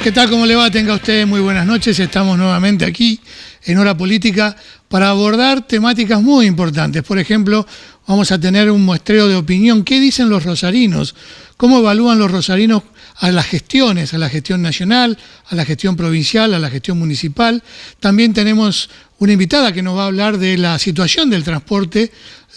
¿Qué tal? ¿Cómo le va? Tenga usted muy buenas noches. Estamos nuevamente aquí en Hora Política para abordar temáticas muy importantes. Por ejemplo, vamos a tener un muestreo de opinión. ¿Qué dicen los rosarinos? ¿Cómo evalúan los rosarinos a las gestiones, a la gestión nacional, a la gestión provincial, a la gestión municipal? También tenemos una invitada que nos va a hablar de la situación del transporte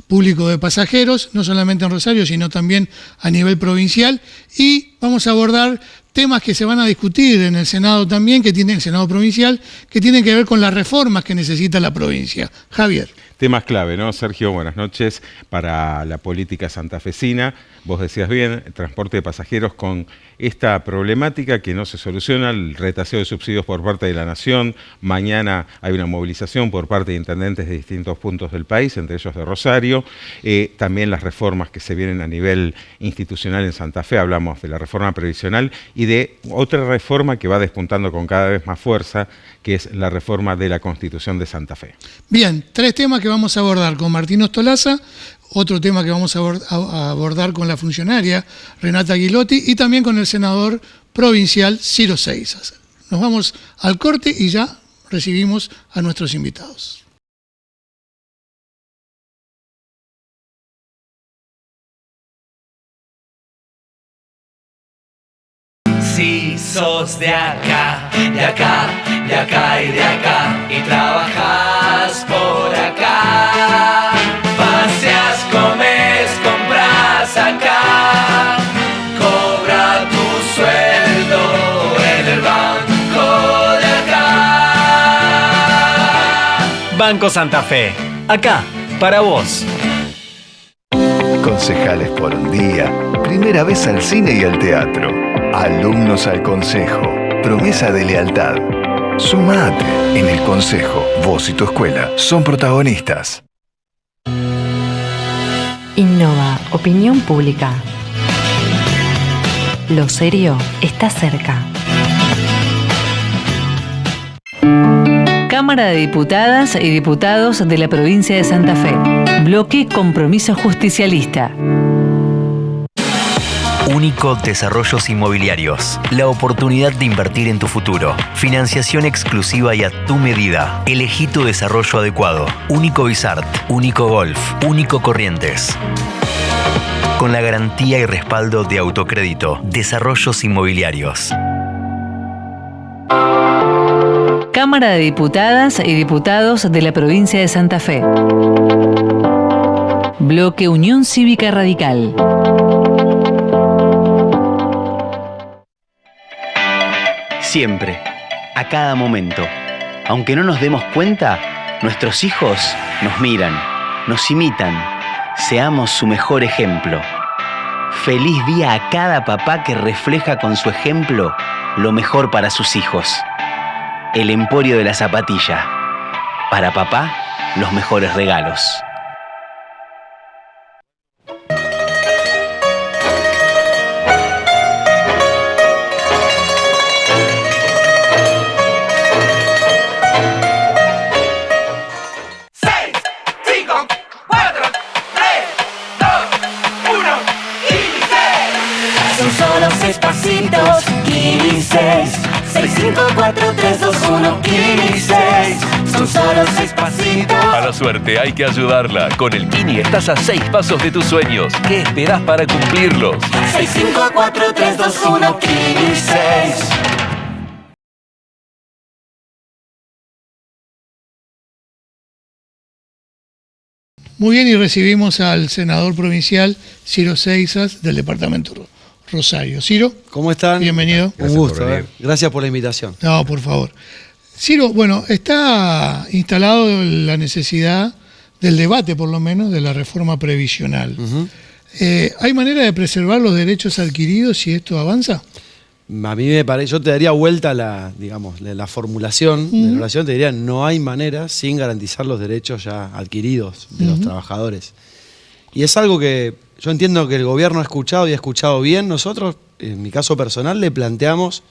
público de pasajeros, no solamente en Rosario, sino también a nivel provincial. Y vamos a abordar temas que se van a discutir en el Senado también, el Senado provincial, que tienen que ver con las reformas que necesita la provincia. Javier. Temas clave, ¿no, Sergio? Buenas noches. Para la política santafesina, vos decías bien, el transporte de pasajeros con esta problemática que no se soluciona, el retaseo de subsidios por parte de la Nación. Mañana hay una movilización por parte de intendentes de distintos puntos del país, entre ellos de Rosario. También las reformas que se vienen a nivel institucional en Santa Fe, hablamos de la reforma previsional y de otra reforma que va despuntando con cada vez más fuerza, que es la reforma de la Constitución de Santa Fe. Bien, tres temas que vamos a abordar con Martín Ostolaza, otro tema que vamos a abordar con la funcionaria Renata Guilotti y también con el senador provincial Ciro Seixas. Nos vamos al corte y ya recibimos a nuestros invitados. Si sos de acá, de acá, de acá y de acá, y trabajas por acá, paseas, comes, compras acá, cobra tu sueldo en el banco de acá. Banco Santa Fe, acá, para vos. Concejales por un día, primera vez al cine y al teatro. Alumnos al consejo, promesa de lealtad. Sumate. En el consejo, vos y tu escuela son protagonistas. Innova, opinión pública. Lo serio está cerca. Cámara de Diputadas y Diputados de la provincia de Santa Fe. Bloque Compromiso Justicialista. Único Desarrollos Inmobiliarios. La oportunidad de invertir en tu futuro. Financiación exclusiva y a tu medida. Elegí tu desarrollo adecuado. Único Bizart. Único Golf. Único Corrientes. Con la garantía y respaldo de Autocrédito. Desarrollos Inmobiliarios. Cámara de Diputadas y Diputados de la provincia de Santa Fe. Bloque Unión Cívica Radical. Siempre, a cada momento. Aunque no nos demos cuenta, nuestros hijos nos miran, nos imitan. Seamos su mejor ejemplo. Feliz día a cada papá que refleja con su ejemplo lo mejor para sus hijos. El Emporio de la Zapatilla. Para papá, los mejores regalos. Pasitos, Kini 6, 6, 5, 4, 3, 2, 1, Kini 6. Son solo 6 pasitos. A la suerte hay que ayudarla. Con el Kini estás a 6 pasos de tus sueños. ¿Qué esperás para cumplirlos? 6, 5, 4, 3, 2, 1, Kini 6. Muy bien, y recibimos al senador provincial Ciro Seixas del departamento Rosario. Ciro. ¿Cómo están? Bienvenido. Un gusto. Gracias por la invitación. No, por favor. Ciro, bueno, está instalado la necesidad del debate, por lo menos, de la reforma previsional. ¿Hay manera de preservar los derechos adquiridos si esto avanza? A mí me parece, yo te daría vuelta la formulación de la oración, te diría, no hay manera sin garantizar los derechos ya adquiridos de los trabajadores. Y es algo que yo entiendo que el gobierno ha escuchado y ha escuchado bien. Nosotros, en mi caso personal, le planteamos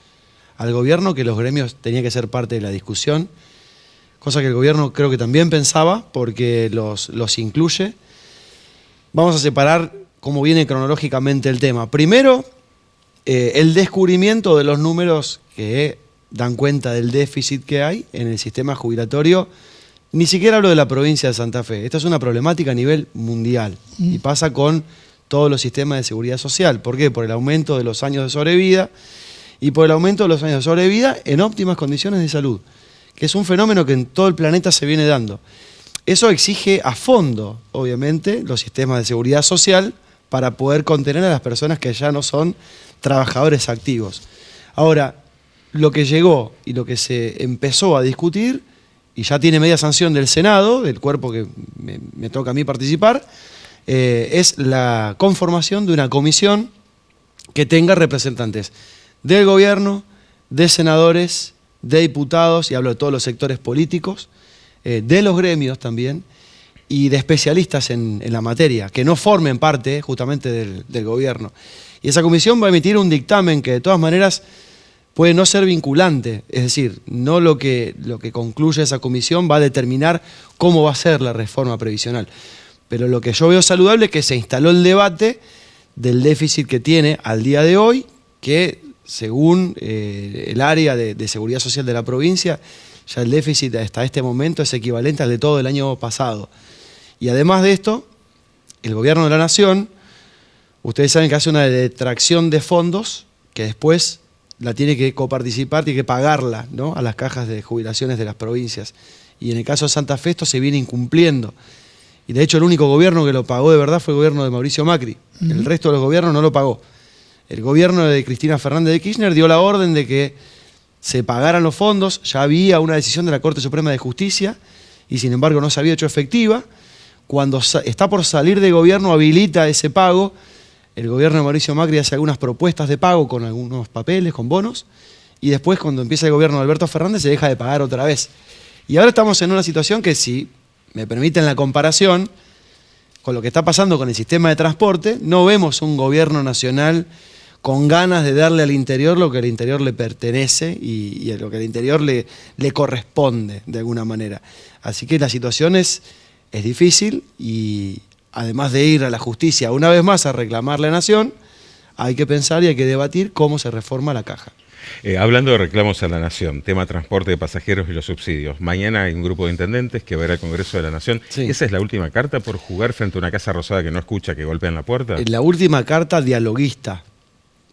al gobierno que los gremios tenían que ser parte de la discusión, cosa que el gobierno creo que también pensaba, porque los incluye. Vamos a separar cómo viene cronológicamente el tema. Primero, el descubrimiento de los números que dan cuenta del déficit que hay en el sistema jubilatorio. Ni siquiera hablo de la provincia de Santa Fe. Esta es una problemática a nivel mundial y pasa con todos los sistemas de seguridad social. ¿Por qué? Por el aumento de los años de sobrevida y por el aumento de los años de sobrevida en óptimas condiciones de salud, que es un fenómeno que en todo el planeta se viene dando. Eso exige a fondo, obviamente, los sistemas de seguridad social para poder contener a las personas que ya no son trabajadores activos. Ahora, lo que llegó y lo que se empezó a discutir, y ya tiene media sanción del Senado, del cuerpo que me toca a mí participar, es la conformación de una comisión que tenga representantes del gobierno, de senadores, de diputados, y hablo de todos los sectores políticos, de los gremios también, y de especialistas en la materia, que no formen parte justamente del gobierno. Y esa comisión va a emitir un dictamen que de todas maneras puede no ser vinculante, es decir, no lo que concluye esa comisión va a determinar cómo va a ser la reforma previsional. Pero lo que yo veo saludable es que se instaló el debate del déficit que tiene al día de hoy, que según el área de seguridad social de la provincia, ya el déficit hasta este momento es equivalente al de todo el año pasado. Y además de esto, el gobierno de la nación, ustedes saben que hace una detracción de fondos que después la tiene que coparticipar, tiene que pagarla, ¿no?, a las cajas de jubilaciones de las provincias. Y en el caso de Santa Fe esto se viene incumpliendo. Y de hecho el único gobierno que lo pagó de verdad fue el gobierno de Mauricio Macri. El resto de los gobiernos no lo pagó. El gobierno de Cristina Fernández de Kirchner dio la orden de que se pagaran los fondos. Ya había una decisión de la Corte Suprema de Justicia y sin embargo no se había hecho efectiva. Cuando está por salir de gobierno habilita ese pago. El gobierno de Mauricio Macri hace algunas propuestas de pago con algunos papeles, con bonos, y después cuando empieza el gobierno de Alberto Fernández se deja de pagar otra vez. Y ahora estamos en una situación que, si me permiten la comparación con lo que está pasando con el sistema de transporte, no vemos un gobierno nacional con ganas de darle al interior lo que al interior le pertenece y a lo que al interior le corresponde de alguna manera. Así que la situación es difícil y además de ir a la justicia una vez más a reclamar la nación, hay que pensar y hay que debatir cómo se reforma la caja. Hablando de reclamos a la nación, tema transporte de pasajeros y los subsidios. Mañana hay un grupo de intendentes que va a ir al Congreso de la Nación. Sí. ¿Esa es la última carta por jugar frente a una Casa Rosada que no escucha, que golpean la puerta? La última carta dialoguista.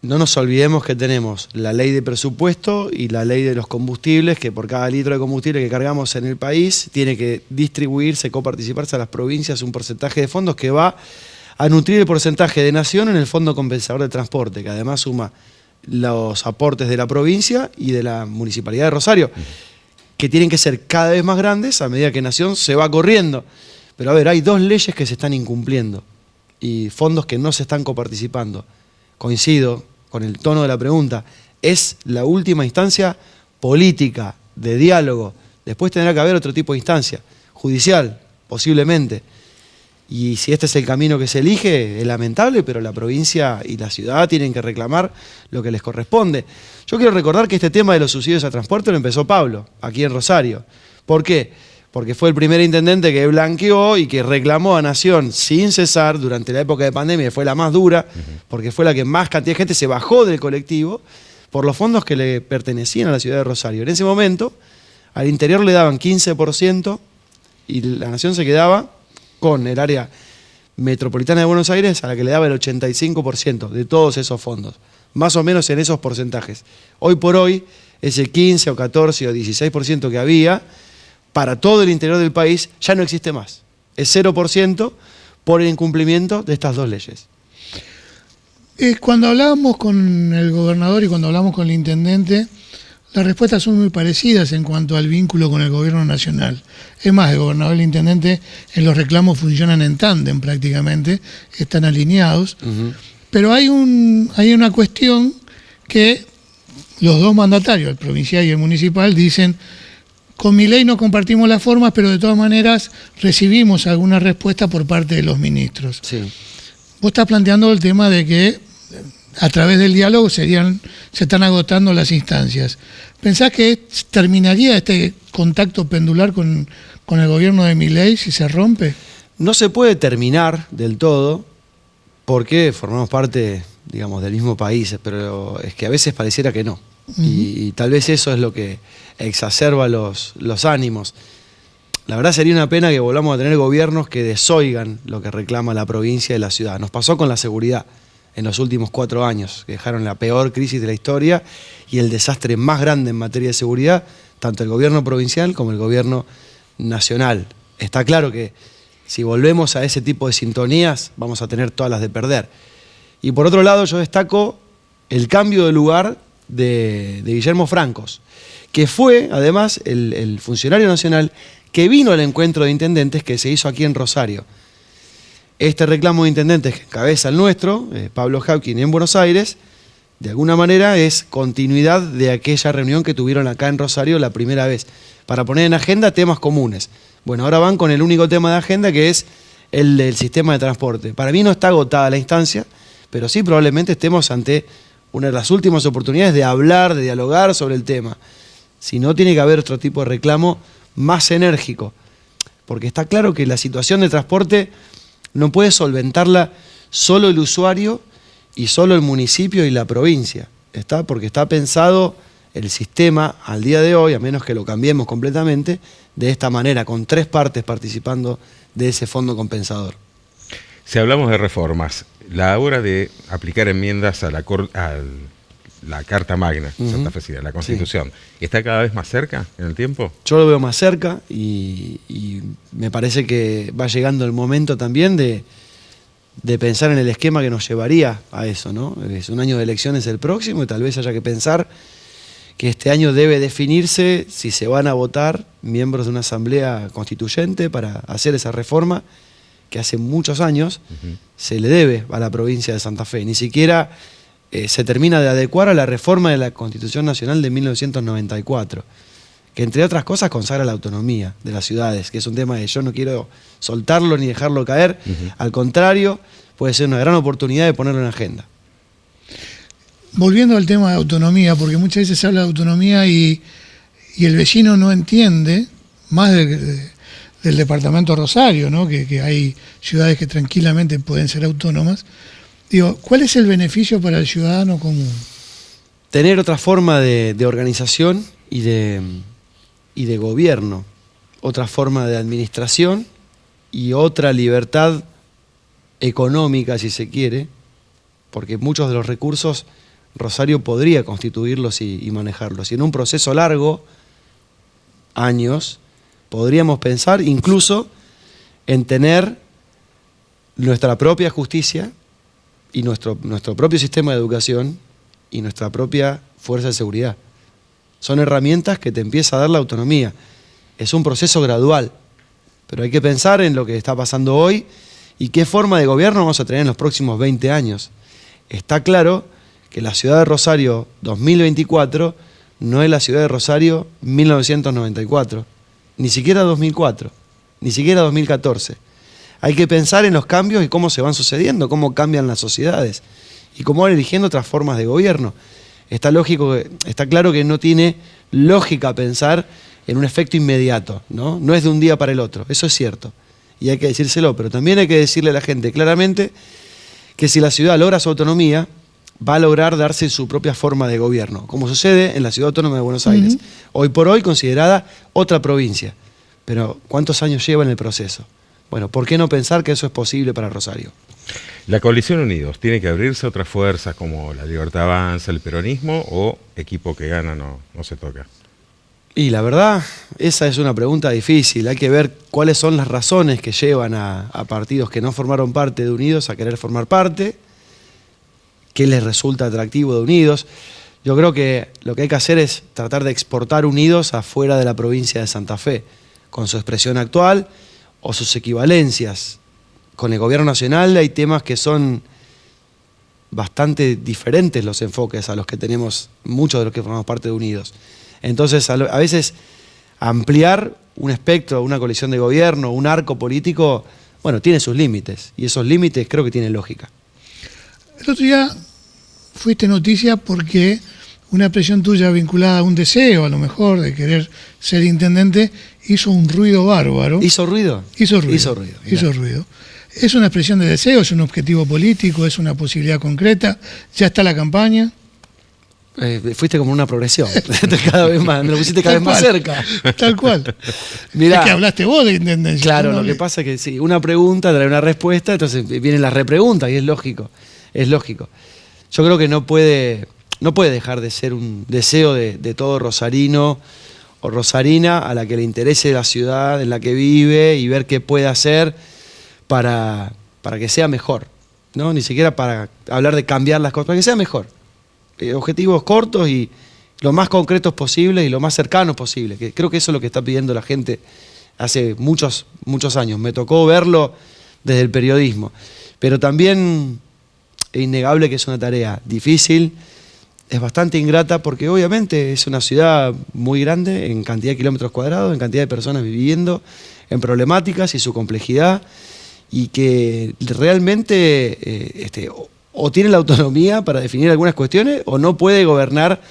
No nos olvidemos que tenemos la ley de presupuesto y la ley de los combustibles, que por cada litro de combustible que cargamos en el país tiene que distribuirse, coparticiparse a las provincias un porcentaje de fondos que va a nutrir el porcentaje de nación en el Fondo Compensador de Transporte, que además suma los aportes de la provincia y de la Municipalidad de Rosario, que tienen que ser cada vez más grandes a medida que Nación se va corriendo. Pero a ver, hay dos leyes que se están incumpliendo y fondos que no se están coparticipando. Coincido con el tono de la pregunta, es la última instancia política, de diálogo. Después tendrá que haber otro tipo de instancia, judicial, posiblemente. Y si este es el camino que se elige, es lamentable, pero la provincia y la ciudad tienen que reclamar lo que les corresponde. Yo quiero recordar que este tema de los subsidios a transporte lo empezó Pablo, aquí en Rosario. ¿Por qué? Porque fue el primer intendente que blanqueó y que reclamó a Nación sin cesar durante la época de pandemia, fue la más dura, porque fue la que más cantidad de gente se bajó del colectivo por los fondos que le pertenecían a la ciudad de Rosario. En ese momento, al interior le daban 15% y la Nación se quedaba con el área metropolitana de Buenos Aires, a la que le daba el 85% de todos esos fondos, más o menos en esos porcentajes. Hoy por hoy, ese 15 o 14 o 16% que había para todo el interior del país ya no existe más. Es 0% por el incumplimiento de estas dos leyes. Cuando hablábamos con el gobernador y cuando hablamos con el intendente, las respuestas son muy parecidas en cuanto al vínculo con el gobierno nacional. Es más, el gobernador y el intendente en los reclamos funcionan en tándem prácticamente, están alineados. Pero hay una cuestión que los dos mandatarios, el provincial y el municipal, dicen: con mi ley no compartimos las formas, pero de todas maneras recibimos alguna respuesta por parte de los ministros. Sí. Vos estás planteando el tema de que a través del diálogo se están agotando las instancias. ¿Pensás que terminaría este contacto pendular con el gobierno de Milei si se rompe? No se puede terminar del todo porque formamos parte digamos, del mismo país, pero es que a veces pareciera que no. Y tal vez eso es lo que exacerba los ánimos. La verdad sería una pena que volvamos a tener gobiernos que desoigan lo que reclama la provincia y la ciudad. Nos pasó con la seguridad en los últimos 4 años, que dejaron la peor crisis de la historia y el desastre más grande en materia de seguridad, tanto el gobierno provincial como el gobierno nacional. Está claro que si volvemos a ese tipo de sintonías, vamos a tener todas las de perder. Y por otro lado, yo destaco el cambio de lugar de Guillermo Francos, que fue, además, el funcionario nacional que vino al encuentro de intendentes que se hizo aquí en Rosario. Este reclamo de intendentes que encabeza el nuestro, Pablo Hawking, en Buenos Aires, de alguna manera es continuidad de aquella reunión que tuvieron acá en Rosario la primera vez, para poner en agenda temas comunes. Bueno, ahora van con el único tema de agenda, que es el del sistema de transporte. Para mí no está agotada la instancia, pero sí probablemente estemos ante una de las últimas oportunidades de hablar, de dialogar sobre el tema. Si no, tiene que haber otro tipo de reclamo más enérgico, porque está claro que la situación de transporte no puede solventarla solo el usuario y solo el municipio y la provincia, porque está pensado el sistema al día de hoy, a menos que lo cambiemos completamente, de esta manera, con 3 partes participando de ese fondo compensador. Si hablamos de reformas, la hora de aplicar enmiendas a la Carta Magna santafesina, la Constitución, ¿está cada vez más cerca en el tiempo? Yo lo veo más cerca y me parece que va llegando el momento también de pensar en el esquema que nos llevaría a eso, ¿no? Es un año de elecciones el próximo y tal vez haya que pensar que este año debe definirse si se van a votar miembros de una asamblea constituyente para hacer esa reforma que hace muchos años se le debe a la provincia de Santa Fe. Ni siquiera se termina de adecuar a la reforma de la Constitución Nacional de 1994, que entre otras cosas consagra la autonomía de las ciudades, que es un tema que yo no quiero soltarlo ni dejarlo caer, al contrario, puede ser una gran oportunidad de ponerlo en agenda. Volviendo al tema de autonomía, porque muchas veces se habla de autonomía y el vecino no entiende, más del departamento Rosario, ¿no? que hay ciudades que tranquilamente pueden ser autónomas. Digo, ¿cuál es el beneficio para el ciudadano común? Tener otra forma de organización y de gobierno, otra forma de administración y otra libertad económica, si se quiere, porque muchos de los recursos Rosario podría constituirlos y manejarlos. Y en un proceso largo, años, podríamos pensar incluso en tener nuestra propia justicia y nuestro propio sistema de educación y nuestra propia fuerza de seguridad. Son herramientas que te empieza a dar la autonomía. Es un proceso gradual, pero hay que pensar en lo que está pasando hoy y qué forma de gobierno vamos a tener en los próximos 20 años. Está claro que la ciudad de Rosario 2024 no es la ciudad de Rosario 1994, ni siquiera 2004, ni siquiera 2014. Hay que pensar en los cambios y cómo se van sucediendo, cómo cambian las sociedades y cómo van eligiendo otras formas de gobierno. Está claro que no tiene lógica pensar en un efecto inmediato, ¿no? No es de un día para el otro, eso es cierto. Y hay que decírselo, pero también hay que decirle a la gente claramente que si la ciudad logra su autonomía, va a lograr darse su propia forma de gobierno, como sucede en la Ciudad Autónoma de Buenos Aires. Hoy por hoy considerada otra provincia. Pero ¿cuántos años lleva en el proceso? Bueno, ¿por qué no pensar que eso es posible para Rosario? ¿La coalición Unidos tiene que abrirse a otras fuerzas como la Libertad Avanza, el peronismo, o equipo que gana no se toca? Y la verdad, esa es una pregunta difícil. Hay que ver cuáles son las razones que llevan a partidos que no formaron parte de Unidos a querer formar parte, qué les resulta atractivo de Unidos. Yo creo que lo que hay que hacer es tratar de exportar Unidos afuera de la provincia de Santa Fe, con su expresión actual o sus equivalencias. Con el gobierno nacional hay temas que son bastante diferentes los enfoques a los que tenemos muchos de los que formamos parte de Unidos. Entonces, a veces ampliar un espectro, una coalición de gobierno, un arco político, bueno, tiene sus límites, y esos límites creo que tienen lógica. El otro día fuiste noticia porque una expresión tuya vinculada a un deseo, a lo mejor, de querer ser intendente, hizo un ruido bárbaro. ¿Hizo ruido? Hizo ruido. ¿Es una expresión de deseo? ¿Es un objetivo político? ¿Es una posibilidad concreta? ¿Ya está la campaña? Fuiste como una progresión. Cada vez más, me lo pusiste cada vez más cerca. Tal cual. Mirá, es que hablaste vos de intendencia. Claro, lo que pasa es que sí, una pregunta trae una respuesta, entonces vienen las repreguntas y es lógico. Es lógico. Yo creo que no puede dejar de ser un deseo de todo rosarino o rosarina a la que le interese la ciudad en la que vive y ver qué puede hacer para que sea mejor, ¿no? Ni siquiera para hablar de cambiar las cosas, para que sea mejor. Objetivos cortos y lo más concretos posibles y lo más cercanos posible, que creo que eso es lo que está pidiendo la gente hace muchos años. Me tocó verlo desde el periodismo, pero también es innegable que es una tarea difícil, es bastante ingrata porque obviamente es una ciudad muy grande en cantidad de kilómetros cuadrados, en cantidad de personas viviendo, en problemáticas y su complejidad, y que realmente o tiene la autonomía para definir algunas cuestiones o no puede gobernar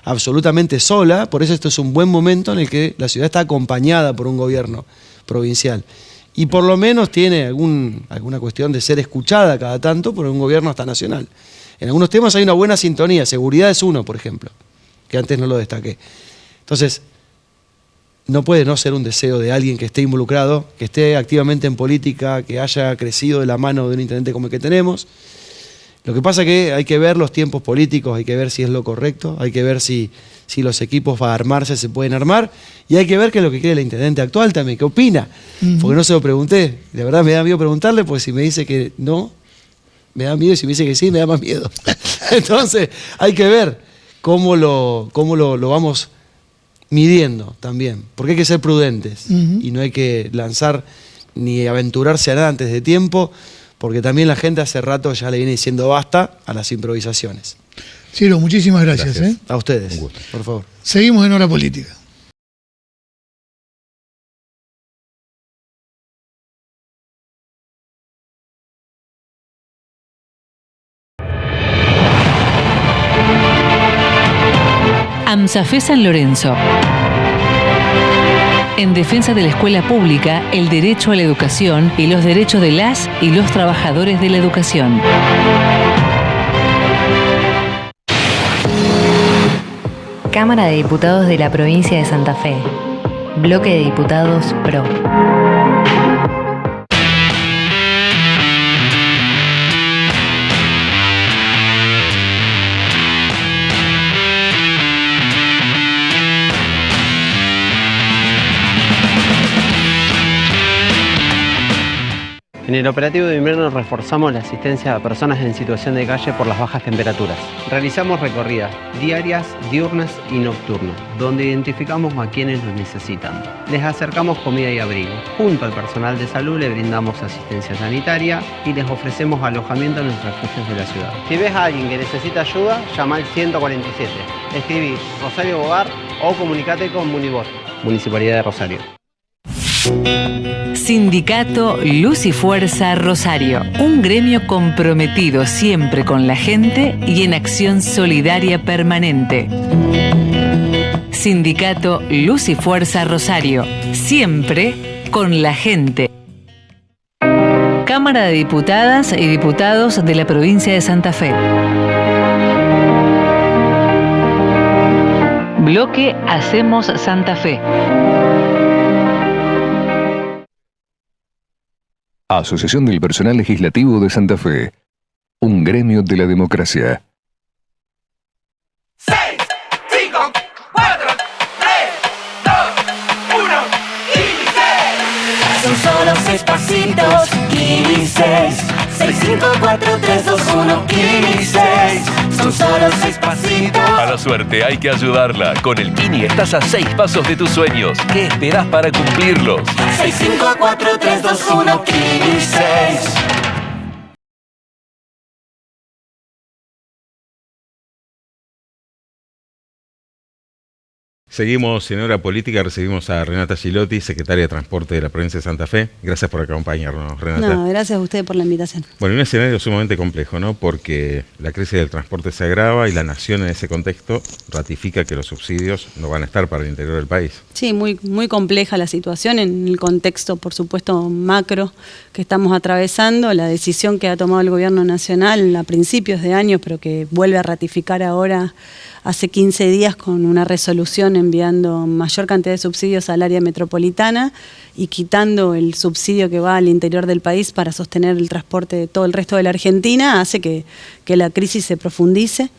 absolutamente sola. Por eso esto es un buen momento en el que la ciudad está acompañada por un gobierno provincial y por lo menos tiene alguna cuestión de ser escuchada cada tanto por un gobierno hasta nacional. En algunos temas hay una buena sintonía, seguridad es uno, por ejemplo, que antes no lo destaqué. Entonces, no puede no ser un deseo de alguien que esté involucrado, que esté activamente en política, que haya crecido de la mano de un intendente como el que tenemos. Lo que pasa es que hay que ver los tiempos políticos, hay que ver si es lo correcto, hay que ver si los equipos para armarse se pueden armar, y hay que ver qué es lo que quiere el intendente actual también, qué opina, porque no se lo pregunté. De verdad me da miedo preguntarle, porque si me dice que no, me da miedo, y si me dice que sí, me da más miedo. Entonces hay que ver cómo lo vamos midiendo también, porque hay que ser prudentes y no hay que lanzar ni aventurarse a nada antes de tiempo, porque también la gente hace rato ya le viene diciendo basta a las improvisaciones. Ciro, muchísimas gracias. A ustedes, por favor. Seguimos en Hora Política. AMSAFE San Lorenzo. En defensa de la escuela pública, el derecho a la educación y los derechos de las y los trabajadores de la educación. Cámara de Diputados de la Provincia de Santa Fe. Bloque de Diputados PRO. En el operativo de invierno reforzamos la asistencia a personas en situación de calle por las bajas temperaturas. Realizamos recorridas diarias, diurnas y nocturnas, donde identificamos a quienes nos necesitan. Les acercamos comida y abrigo. Junto al personal de salud le brindamos asistencia sanitaria y les ofrecemos alojamiento en los refugios de la ciudad. Si ves a alguien que necesita ayuda, llama al 147. Escribí Rosario Bogar o comunicate con Munibor, Municipalidad de Rosario. Sindicato Luz y Fuerza Rosario, un gremio comprometido siempre con la gente y en acción solidaria permanente. Sindicato Luz y Fuerza Rosario, siempre con la gente. Cámara de Diputadas y Diputados de la Provincia de Santa Fe. Bloque Hacemos Santa Fe. Asociación del Personal Legislativo de Santa Fe. Un gremio de la democracia. 6, 5, 4, 3, 2, 1, ¡inicie! Son solo 6 pasitos, Kini 6. 6, 5, 4, 3, 2, 1, Kini 6. Son solo 6 pasitos. A la suerte hay que ayudarla. Con el Kini estás a 6 pasos de tus sueños. ¿Qué esperás para cumplirlos? 6, 5, 4, 3, 2, 1, Kini 6. Seguimos en Hora Política, recibimos a Renata Gilotti, secretaria de Transporte de la provincia de Santa Fe. Gracias por acompañarnos, Renata. No, gracias a usted por la invitación. Bueno, un escenario sumamente complejo, ¿no? Porque la crisis del transporte se agrava y la Nación en ese contexto ratifica que los subsidios no van a estar para el interior del país. Sí, muy compleja la situación en el contexto, por supuesto, macro que estamos atravesando. La decisión que ha tomado el Gobierno Nacional a principios de año, pero que vuelve a ratificar ahora hace 15 días con una resolución enviando mayor cantidad de subsidios al área metropolitana y quitando el subsidio que va al interior del país para sostener el transporte de todo el resto de la Argentina, hace que la crisis se profundice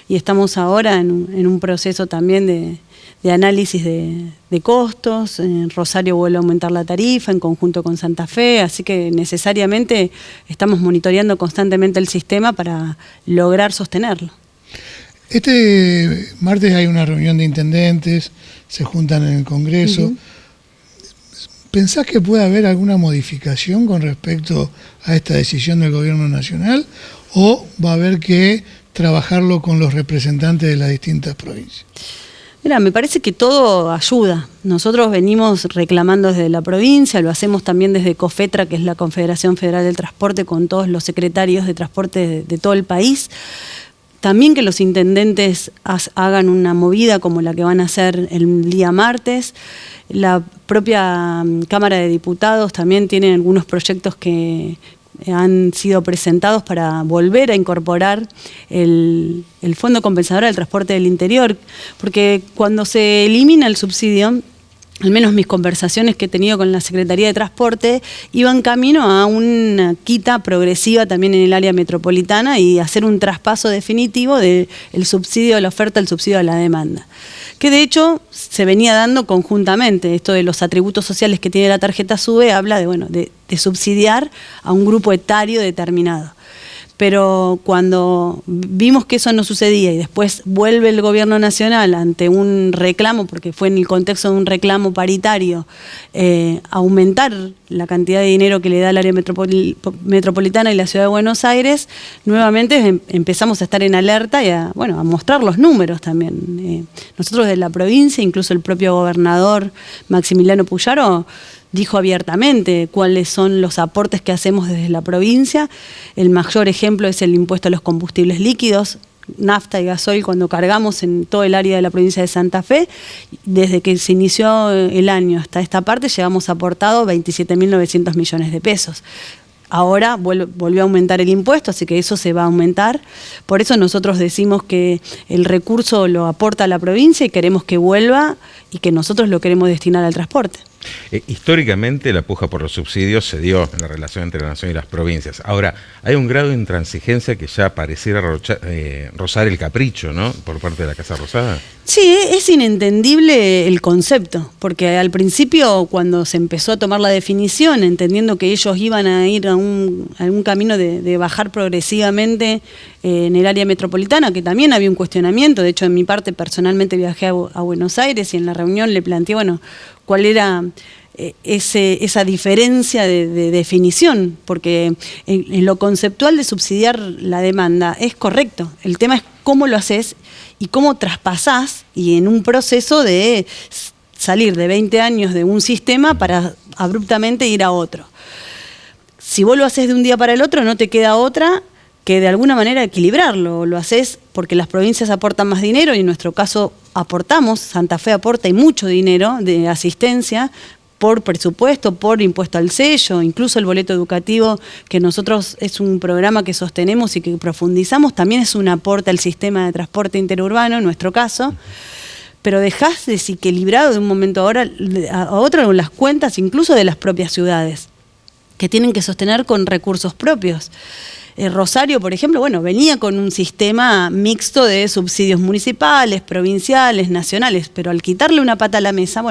y estamos ahora en un proceso también de análisis de costos. En Rosario vuelve a aumentar la tarifa en conjunto con Santa Fe, así que necesariamente estamos monitoreando constantemente el sistema para lograr sostenerlo. Este martes hay una reunión de intendentes, se juntan en el Congreso. ¿Pensás que puede haber alguna modificación con respecto a esta decisión del Gobierno Nacional o va a haber que trabajarlo con los representantes de las distintas provincias? Mira, me parece que todo ayuda. Nosotros venimos reclamando desde la provincia, lo hacemos también desde COFETRA, que es la Confederación Federal del Transporte, con todos los secretarios de transporte de todo el país. También que los intendentes hagan una movida como la que van a hacer el día martes. La propia Cámara de Diputados también tiene algunos proyectos que han sido presentados para volver a incorporar el Fondo Compensador del Transporte del Interior, porque cuando se elimina el subsidio, al menos mis conversaciones que he tenido con la Secretaría de Transporte, iban camino a una quita progresiva también en el área metropolitana y hacer un traspaso definitivo del subsidio de la oferta al subsidio de la demanda. Que de hecho se venía dando conjuntamente. Esto de los atributos sociales que tiene la tarjeta SUBE habla de subsidiar a un grupo etario determinado. Pero cuando vimos que eso no sucedía y después vuelve el Gobierno Nacional ante un reclamo, porque fue en el contexto de un reclamo paritario, aumentar la cantidad de dinero que le da el área metropolitana y la Ciudad de Buenos Aires, nuevamente empezamos a estar en alerta y a mostrar los números también. Nosotros de la provincia, incluso el propio gobernador Maximiliano Puyaro, dijo abiertamente cuáles son los aportes que hacemos desde la provincia. El mayor ejemplo es el impuesto a los combustibles líquidos, nafta y gasoil, cuando cargamos en todo el área de la provincia de Santa Fe. Desde que se inició el año hasta esta parte llevamos aportado 27.900 millones de pesos. Ahora volvió a aumentar el impuesto, así que eso se va a aumentar. Por eso nosotros decimos que el recurso lo aporta la provincia y queremos que vuelva y que nosotros lo queremos destinar al transporte. Históricamente la puja por los subsidios se dio en la relación entre la Nación y las provincias. Ahora, hay un grado de intransigencia que ya pareciera rozar el capricho, ¿no?, por parte de la Casa Rosada. Sí, es inentendible el concepto, porque al principio cuando se empezó a tomar la definición, entendiendo que ellos iban a ir a un camino de bajar progresivamente en el área metropolitana, que también había un cuestionamiento. De hecho, en mi parte personalmente viajé a Buenos Aires y en la reunión le planteé, cuál era esa diferencia de definición, porque en lo conceptual de subsidiar la demanda es correcto. El tema es cómo lo haces y cómo traspasás y en un proceso de salir de 20 años de un sistema para abruptamente ir a otro. Si vos lo haces de un día para el otro, no te queda otra que de alguna manera equilibrarlo. Lo haces porque las provincias aportan más dinero y en nuestro caso aportamos, Santa Fe aporta y mucho dinero de asistencia por presupuesto, por impuesto al sello, incluso el boleto educativo, que nosotros es un programa que sostenemos y que profundizamos, también es un aporte al sistema de transporte interurbano, en nuestro caso, pero dejás desequilibrado de un momento a otro las cuentas incluso de las propias ciudades, que tienen que sostener con recursos propios. Rosario, por ejemplo, venía con un sistema mixto de subsidios municipales, provinciales, nacionales, pero al quitarle una pata a la mesa,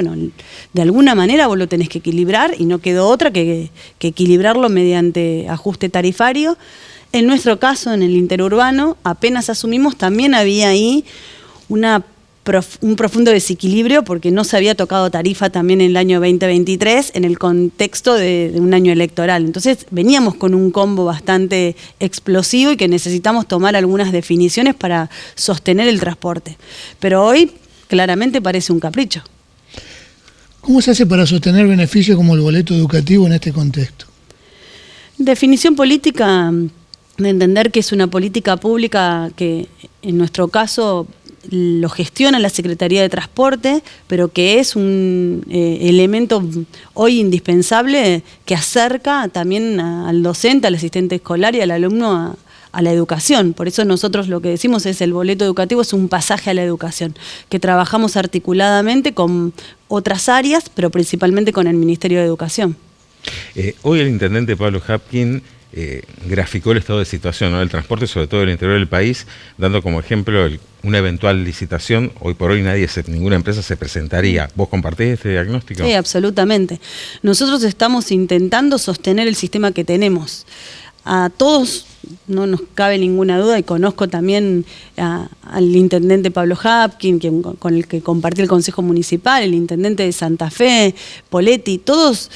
de alguna manera vos lo tenés que equilibrar y no quedó otra que equilibrarlo mediante ajuste tarifario. En nuestro caso, en el interurbano, apenas asumimos, también había ahí un profundo desequilibrio porque no se había tocado tarifa también en el año 2023 en el contexto de un año electoral. Entonces veníamos con un combo bastante explosivo y que necesitamos tomar algunas definiciones para sostener el transporte. Pero hoy claramente parece un capricho. ¿Cómo se hace para sostener beneficios como el boleto educativo en este contexto? Definición política de entender que es una política pública que en nuestro caso lo gestiona la Secretaría de Transporte, pero que es un elemento hoy indispensable que acerca también al docente, al asistente escolar y al alumno a la educación. Por eso nosotros lo que decimos es el boleto educativo es un pasaje a la educación, que trabajamos articuladamente con otras áreas, pero principalmente con el Ministerio de Educación. Hoy el intendente Pablo Hapkin graficó el estado de situación, ¿no?, del transporte, sobre todo en el interior del país, dando como ejemplo una eventual licitación. Hoy por hoy ninguna empresa se presentaría. ¿Vos compartís este diagnóstico? Sí, absolutamente. Nosotros estamos intentando sostener el sistema que tenemos. A todos no nos cabe ninguna duda, y conozco también al intendente Pablo Hapkin, con el que compartí el Consejo Municipal, el intendente de Santa Fe, Poletti, todos,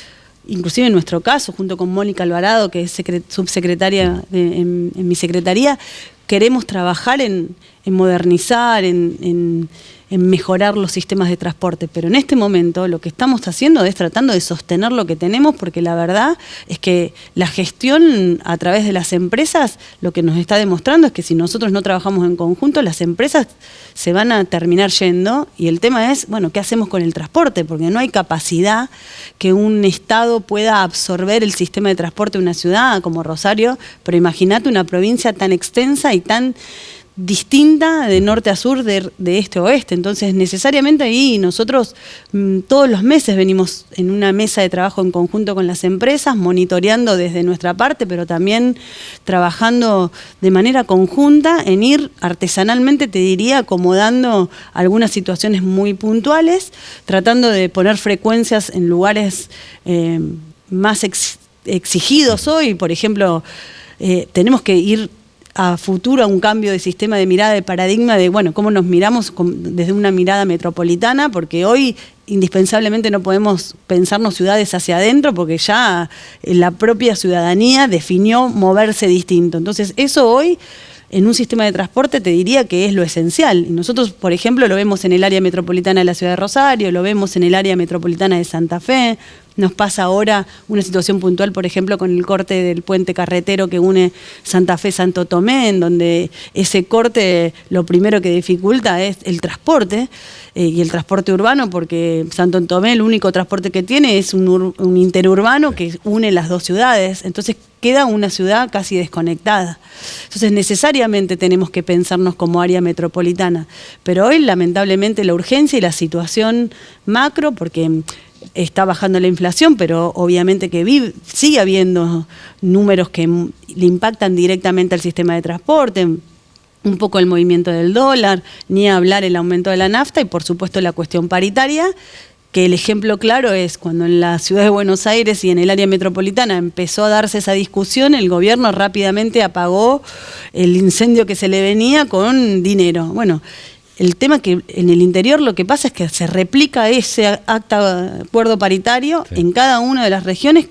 inclusive en nuestro caso, junto con Mónica Alvarado, que es subsecretaria en mi secretaría, queremos trabajar en modernizar, en mejorar los sistemas de transporte, pero en este momento lo que estamos haciendo es tratando de sostener lo que tenemos, porque la verdad es que la gestión a través de las empresas lo que nos está demostrando es que si nosotros no trabajamos en conjunto, las empresas se van a terminar yendo, y el tema es, bueno, ¿qué hacemos con el transporte? Porque no hay capacidad que un Estado pueda absorber el sistema de transporte de una ciudad como Rosario, pero imagínate una provincia tan extensa y tan distinta de norte a sur, de este a oeste. Entonces necesariamente ahí nosotros todos los meses venimos en una mesa de trabajo en conjunto con las empresas, monitoreando desde nuestra parte, pero también trabajando de manera conjunta en ir artesanalmente, te diría, acomodando algunas situaciones muy puntuales, tratando de poner frecuencias en lugares más exigidos hoy. Por ejemplo, tenemos que ir a futuro a un cambio de sistema de mirada, de paradigma, de bueno, cómo nos miramos desde una mirada metropolitana, porque hoy indispensablemente no podemos pensarnos ciudades hacia adentro, porque ya la propia ciudadanía definió moverse distinto. Entonces eso hoy en un sistema de transporte te diría que es lo esencial. Y nosotros, por ejemplo, lo vemos en el área metropolitana de la ciudad de Rosario, lo vemos en el área metropolitana de Santa Fe. Nos pasa ahora una situación puntual, por ejemplo, con el corte del puente carretero que une Santa Fe-Santo Tomé, en donde ese corte lo primero que dificulta es el transporte y el transporte urbano, porque Santo Tomé el único transporte que tiene es un interurbano que une las dos ciudades. Entonces queda una ciudad casi desconectada. Entonces necesariamente tenemos que pensarnos como área metropolitana. Pero hoy lamentablemente la urgencia y la situación macro, porque está bajando la inflación, pero obviamente que sigue habiendo números que le impactan directamente al sistema de transporte, un poco el movimiento del dólar, ni hablar el aumento de la nafta y por supuesto la cuestión paritaria, que el ejemplo claro es cuando en la ciudad de Buenos Aires y en el área metropolitana empezó a darse esa discusión, el gobierno rápidamente apagó el incendio que se le venía con dinero. Bueno, el tema que en el interior lo que pasa es que se replica ese acuerdo paritario en cada una de las regiones,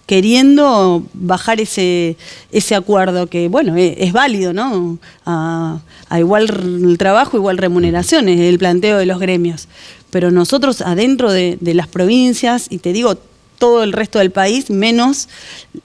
queriendo bajar ese acuerdo que, bueno, es válido, ¿no? A igual trabajo, igual remuneración, es el planteo de los gremios. Pero nosotros adentro de las provincias, y te digo, todo el resto del país, menos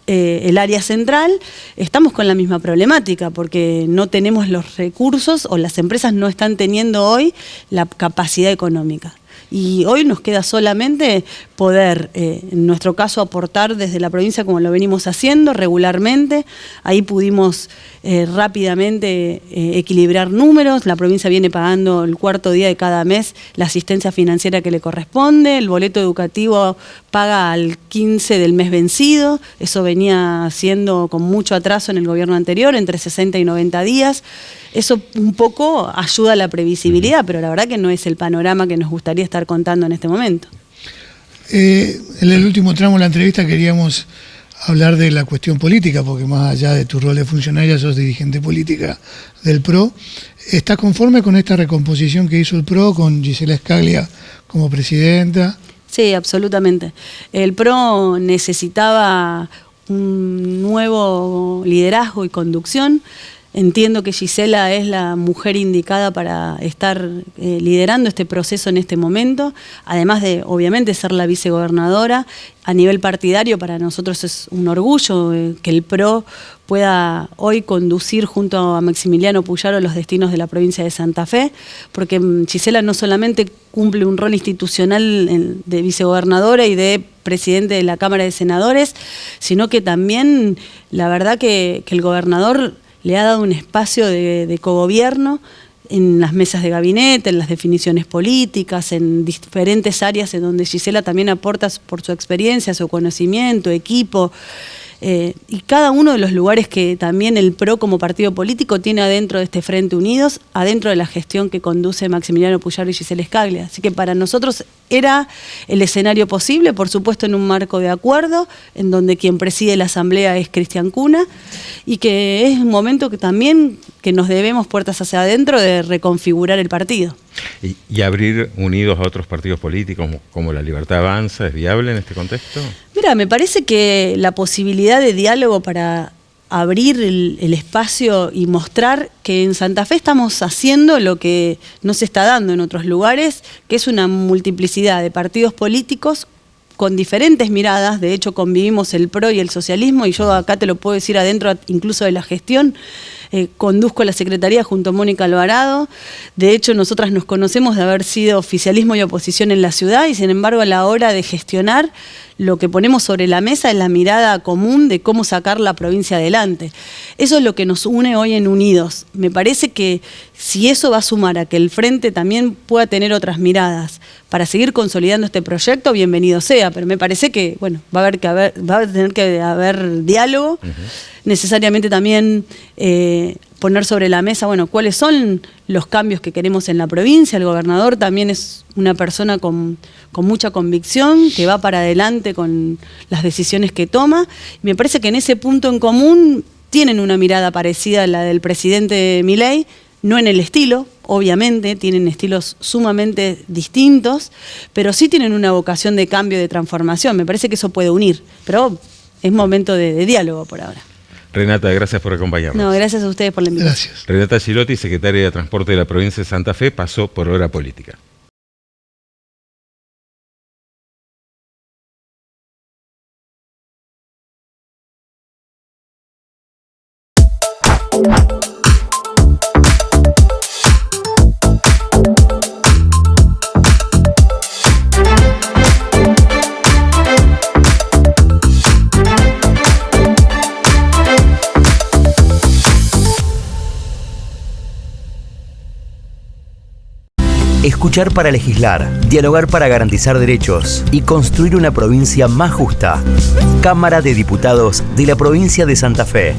el área central, estamos con la misma problemática, porque no tenemos los recursos o las empresas no están teniendo hoy la capacidad económica. Y hoy nos queda solamente poder, en nuestro caso, aportar desde la provincia como lo venimos haciendo regularmente. Ahí pudimos rápidamente equilibrar números. La provincia viene pagando el cuarto día de cada mes la asistencia financiera que le corresponde. El boleto educativo paga al 15 del mes vencido. Eso venía siendo con mucho atraso en el gobierno anterior, entre 60 y 90 días. Eso un poco ayuda a la previsibilidad, pero la verdad que no es el panorama que nos gustaría estar contando en este momento. En el último tramo de la entrevista queríamos hablar de la cuestión política, porque más allá de tu rol de funcionaria, sos dirigente política del PRO. ¿Estás conforme con esta recomposición que hizo el PRO con Gisela Scaglia como presidenta? Sí, absolutamente. El PRO necesitaba un nuevo liderazgo y conducción. Entiendo que Gisela es la mujer indicada para estar liderando este proceso en este momento, además de, obviamente, ser la vicegobernadora. A nivel partidario, para nosotros es un orgullo que el PRO pueda hoy conducir junto a Maximiliano Puyaro los destinos de la provincia de Santa Fe, porque Gisela no solamente cumple un rol institucional de vicegobernadora y de presidente de la Cámara de Senadores, sino que también, la verdad que el gobernador le ha dado un espacio de cogobierno en las mesas de gabinete, en las definiciones políticas, en diferentes áreas en donde Gisela también aporta por su experiencia, su conocimiento, equipo, y cada uno de los lugares que también el PRO como partido político tiene adentro de este Frente Unidos, adentro de la gestión que conduce Maximiliano Puyaro y Gisela Scaglia. Así que para nosotros era el escenario posible, por supuesto en un marco de acuerdo, en donde quien preside la asamblea es Cristian Cuna, y que es un momento que también que nos debemos puertas hacia adentro de reconfigurar el partido. ¿Y abrir unidos a otros partidos políticos como La Libertad Avanza es viable en este contexto? Mira, me parece que la posibilidad de diálogo para abrir el espacio y mostrar que en Santa Fe estamos haciendo lo que no se está dando en otros lugares, que es una multiplicidad de partidos políticos con diferentes miradas. De hecho, convivimos el PRO y el socialismo, y yo acá te lo puedo decir adentro incluso de la gestión. Conduzco la secretaría junto a Mónica Alvarado. De hecho, nosotras nos conocemos de haber sido oficialismo y oposición en la ciudad, y sin embargo a la hora de gestionar lo que ponemos sobre la mesa es la mirada común de cómo sacar la provincia adelante. Eso es lo que nos une hoy en Unidos. Me parece que si eso va a sumar a que el Frente también pueda tener otras miradas para seguir consolidando este proyecto, bienvenido sea, pero me parece que, bueno, va a tener que haber diálogo, necesariamente también poner sobre la mesa, bueno, cuáles son los cambios que queremos en la provincia. El gobernador también es una persona con mucha convicción, que va para adelante con las decisiones que toma. Me parece que en ese punto en común tienen una mirada parecida a la del presidente Milei, no en el estilo, obviamente, tienen estilos sumamente distintos, pero sí tienen una vocación de cambio, de transformación. Me parece que eso puede unir, pero es momento de diálogo por ahora. Renata, gracias por acompañarnos. No, gracias a ustedes por la invitación. Gracias. Renata Gilotti, secretaria de Transporte de la provincia de Santa Fe, pasó por Hora Política. Escuchar para legislar, dialogar para garantizar derechos y construir una provincia más justa. Cámara de Diputados de la provincia de Santa Fe.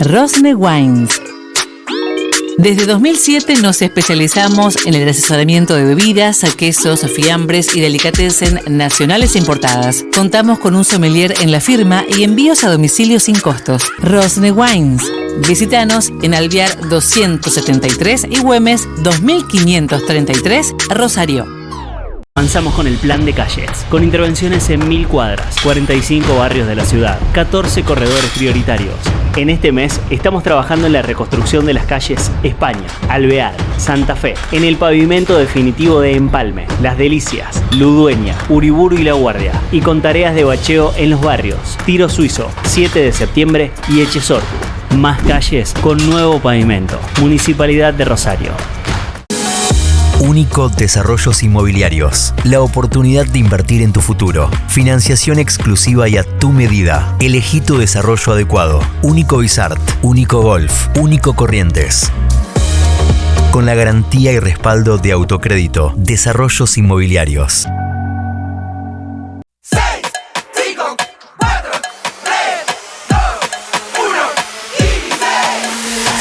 Rosne Wines. Desde 2007 nos especializamos en el asesoramiento de bebidas, quesos, fiambres y delicatessen nacionales e importadas. Contamos con un sommelier en la firma y envíos a domicilio sin costos. Rosne Wines. Visítanos en Alvear 273 y Güemes 2533, Rosario. Avanzamos con el plan de calles, con intervenciones en 1000 cuadras, 45 barrios de la ciudad, 14 corredores prioritarios. En este mes estamos trabajando en la reconstrucción de las calles España, Alvear, Santa Fe, en el pavimento definitivo de Empalme, Las Delicias, Ludueña, Uriburu y La Guardia, y con tareas de bacheo en los barrios Tiro Suizo, 7 de septiembre y Echesortu. Más calles con nuevo pavimento. Municipalidad de Rosario. Único Desarrollos Inmobiliarios. La oportunidad de invertir en tu futuro. Financiación exclusiva y a tu medida. Elegí tu desarrollo adecuado. Único Bizart, Único Golf, Único Corrientes. Con la garantía y respaldo de Autocrédito. Desarrollos Inmobiliarios.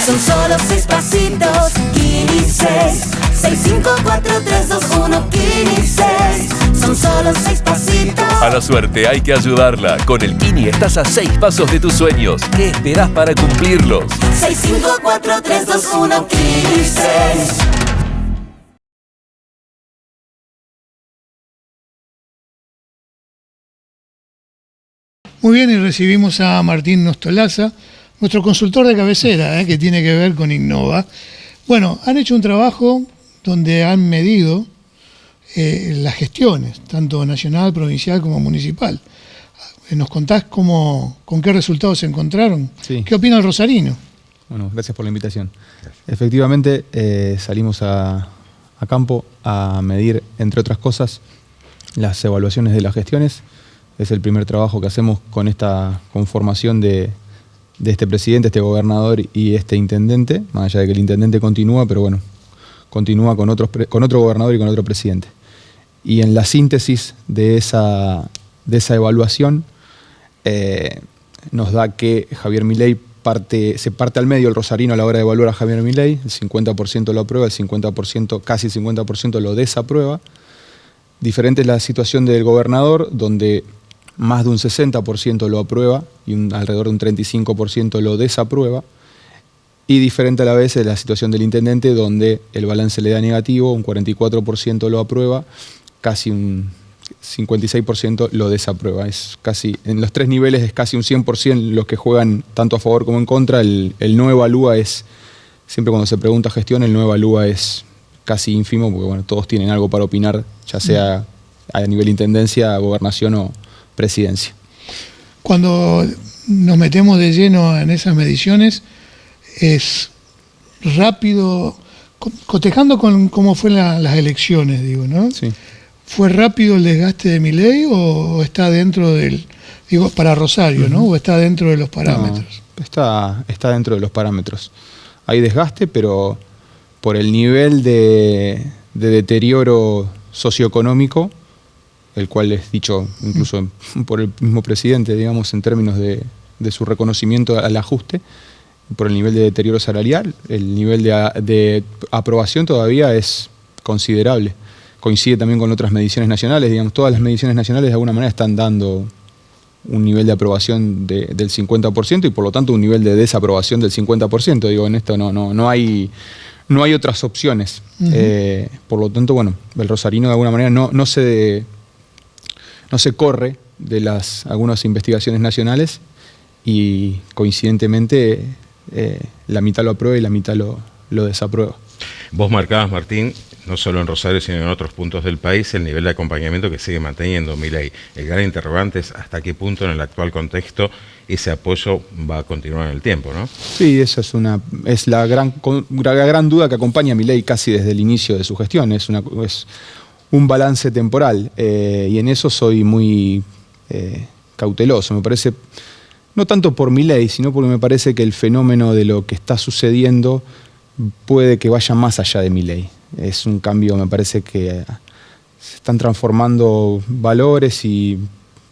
Son solo 6 pasitos, Kini 6. 6, 5, 4, 3, 2, 1, Kini 6. Son solo 6 pasitos. A la suerte hay que ayudarla. Con el Kini estás a 6 pasos de tus sueños. ¿Qué esperás para cumplirlos? 6, 5, 4, 3, 2, 1, Kini 6. Muy bien, y recibimos a Martín Nostolaza, nuestro consultor de cabecera, que tiene que ver con Innova. Bueno, han hecho un trabajo donde han medido las gestiones, tanto nacional, provincial como municipal. ¿Nos contás con qué resultados se encontraron? Sí. ¿Qué opina el rosarino? Bueno, gracias por la invitación. Efectivamente, salimos a campo a medir, entre otras cosas, las evaluaciones de las gestiones. Es el primer trabajo que hacemos con esta conformación de este presidente, este gobernador y este intendente, más allá de que el intendente continúa, pero bueno, continúa con otro gobernador y con otro presidente. Y en la síntesis de esa evaluación nos da que Javier Milei se parte al medio el rosarino a la hora de evaluar a Javier Milei, el 50% lo aprueba, casi el 50% lo desaprueba. Diferente es la situación del gobernador, donde más de un 60% lo aprueba y alrededor de un 35% lo desaprueba. Y diferente a la vez es la situación del intendente, donde el balance le da negativo, un 44% lo aprueba, casi un 56% lo desaprueba. Es casi, en los tres niveles es casi un 100% los que juegan tanto a favor como en contra. El no evalúa es, siempre cuando se pregunta gestión, el no evalúa es casi ínfimo, porque bueno, todos tienen algo para opinar, ya sea a nivel intendencia, gobernación o presidencia. Cuando nos metemos de lleno en esas mediciones, es rápido, cotejando con cómo fueron las elecciones, digo, ¿no? Sí. ¿Fue rápido el desgaste de Milei o está dentro del, digo, para Rosario, ¿no? ¿O está dentro de los parámetros? No, está dentro de los parámetros. Hay desgaste, pero por el nivel de deterioro socioeconómico, el cual es dicho incluso por el mismo presidente, digamos, en términos de su reconocimiento al ajuste, por el nivel de deterioro salarial, el nivel de aprobación todavía es considerable. Coincide también con otras mediciones nacionales, digamos, todas las mediciones nacionales de alguna manera están dando un nivel de aprobación del 50% y por lo tanto un nivel de desaprobación del 50%. Digo, en esto no hay otras opciones. Por lo tanto, bueno, el rosarino de alguna manera no se corre de algunas investigaciones nacionales y coincidentemente la mitad lo aprueba y la mitad lo desaprueba. Vos marcabas, Martín, no solo en Rosario, sino en otros puntos del país, el nivel de acompañamiento que sigue manteniendo Milei. El gran interrogante es hasta qué punto en el actual contexto ese apoyo va a continuar en el tiempo, ¿no? Sí, esa es la gran duda que acompaña a Milei casi desde el inicio de su gestión. Es un balance temporal y en eso soy muy cauteloso. Me parece, no tanto por Milei, sino porque me parece que el fenómeno de lo que está sucediendo puede que vaya más allá de Milei. Es un cambio, me parece que se están transformando valores y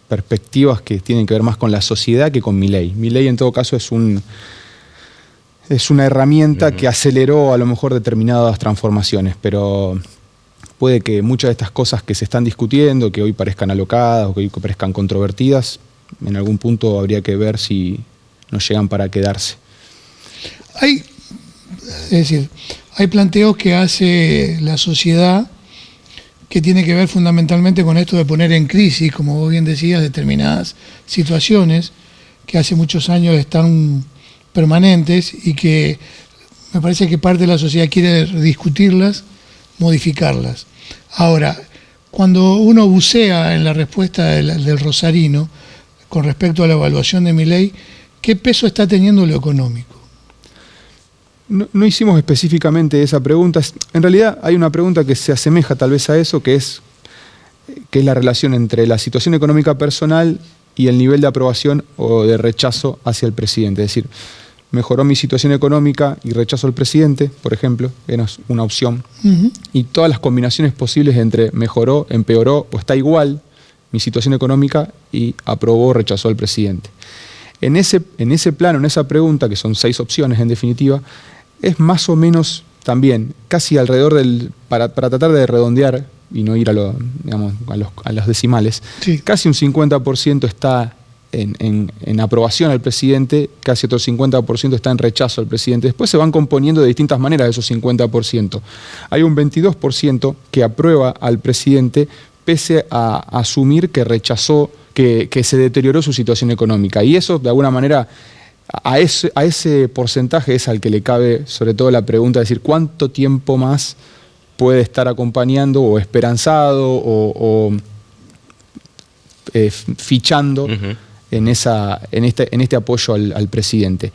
perspectivas que tienen que ver más con la sociedad que con Milei. Milei en todo caso es una herramienta que aceleró a lo mejor determinadas transformaciones, pero puede que muchas de estas cosas que se están discutiendo, que hoy parezcan alocadas o que hoy parezcan controvertidas, en algún punto habría que ver si no llegan para quedarse. Hay planteos que hace la sociedad que tiene que ver fundamentalmente con esto de poner en crisis, como vos bien decías, determinadas situaciones que hace muchos años están permanentes y que me parece que parte de la sociedad quiere discutirlas, modificarlas. Ahora, cuando uno bucea en la respuesta del rosarino con respecto a la evaluación de Milei, ¿qué peso está teniendo lo económico? No hicimos específicamente esa pregunta. En realidad hay una pregunta que se asemeja tal vez a eso, que es la relación entre la situación económica personal y el nivel de aprobación o de rechazo hacia el presidente. Es decir, mejoró mi situación económica y rechazo al presidente, por ejemplo, era una opción. Y todas las combinaciones posibles entre mejoró, empeoró o está igual mi situación económica y aprobó o rechazó al presidente. En ese plano, en esa pregunta, que son 6 opciones en definitiva, es más o menos también casi alrededor para tratar de redondear y no ir a los decimales, sí. Casi un 50% está en aprobación al presidente, casi otro 50% está en rechazo al presidente. Después se van componiendo de distintas maneras esos 50%. Hay un 22% que aprueba al presidente pese a asumir que que se deterioró su situación económica. Y eso, de alguna manera, a ese porcentaje es al que le cabe sobre todo la pregunta de decir cuánto tiempo más puede estar acompañando o esperanzado o fichando en este apoyo al presidente.